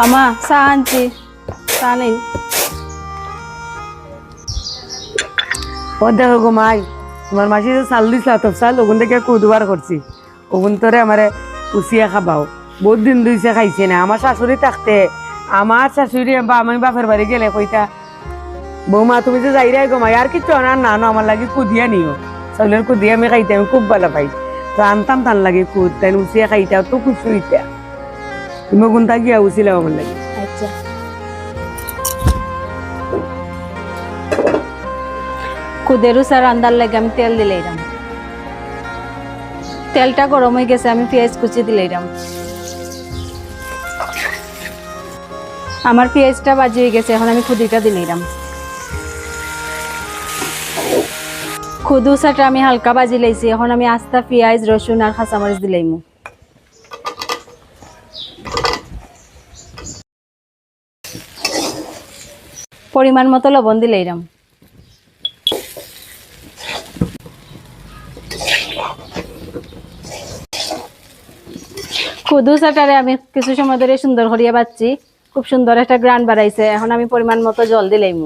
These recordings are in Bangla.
আমা চা আনছি, চা নিন। ও দেখো গো মাই, তোমার মাসি যে চাল দিছিল তো চাল ওগুন থেকে কুদুবার করছি। ওগুন তোরে আমারে উচিয়া খাবাও, বহুত দিন দুইছে খাইছে না। আমার শাশুড়ি থাকতে, আমার শাশুড়ি বা আমি বাপের বাড়ি গেলে কইতা বৌমা তুমি যে যাই রে গো মাই, আর কিছু আনার না আনো, আমার লাগে কুদিয়া নিও। চাউলের কুদিয়া আমি খাইতে আমি খুব ভালো পাই। তো আনতাম তার লাগে কুদ, তাই উচিয়া খাইতা তো খুশি হইতা। তুমি ওগুন থাকিয়া উচিলাও আমার লাগে। আচ্ছা, কুদেরু স্যার রান্দার লাগে আমি তেল দিলাম। তেলটা গরম হয়ে গেছে, আমি পেঁয়াজ কুচি দিলাম। আমার পেঁয়াজটা বাজি হয়ে গেছে, এখন আমি খুদিটা দিলাম। খুদু সাটা আমি হালকা বাজি লাইছি, এখন আমি আস্তা পেঁয়াজ রসুন আর কাঁচামরিচ দিলাম। পরিমাণ মতো লবণ দিলাম। খুদু সাটারে আমি কিছু সময় ধরে সুন্দর করিয়া বাচ্ছি, খুব সুন্দর একটা গ্রান বাড়াইছে। এখন আমি পরিমাণ মতো জল দিলাম।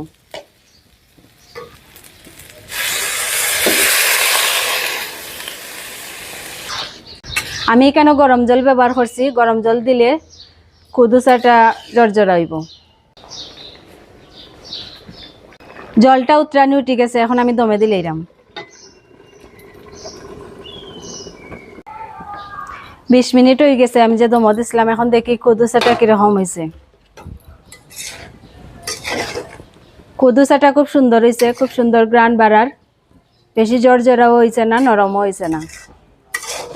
আমি কেন গরম জল ব্যবহার করছি, গরম জল দিলে খুদু সাটা জর্জরা হইব। জলটা উতরানি উঠে গেছে, এখন আমি দমে দিলাম। 20 মিনিট হয়ে গেছে আমি যে দমে দিছিলাম। এখন দেখি খুদু সাটা কিরকম হয়েছে। খুদু সাটা খুব সুন্দর হয়েছে, খুব সুন্দর গ্রান বাড়ার, বেশি জর্জরাও হয়েছে না, নরমও হয়েছে না।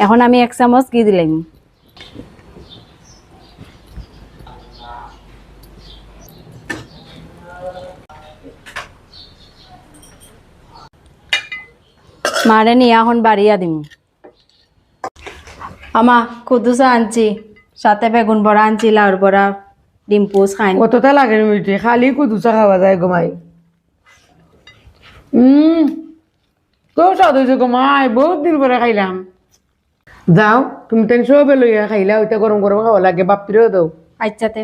এখন আমি 1 চামচ ঘি দিলাম। মারে নিয়ে এখন বাড়িয়া দিম। আমা খুদু চা আনছি, সাথে বেগুন বড়া আনছি, লাউর বড়া, ডিম পোচ খাইন। কতটা লাগে মিঠে, খালি কুদুচা খাওয়া যায় গো মাই। তো স্বাদ হয়েছে গো মাই, বহুত দিন পরে খাইলাম। যাও তুমি তেন সবে লইয়া খাইলা, ওইটা গরম গরম খাওয়া লাগে, বাপিরেও দাও। আচ্ছাতে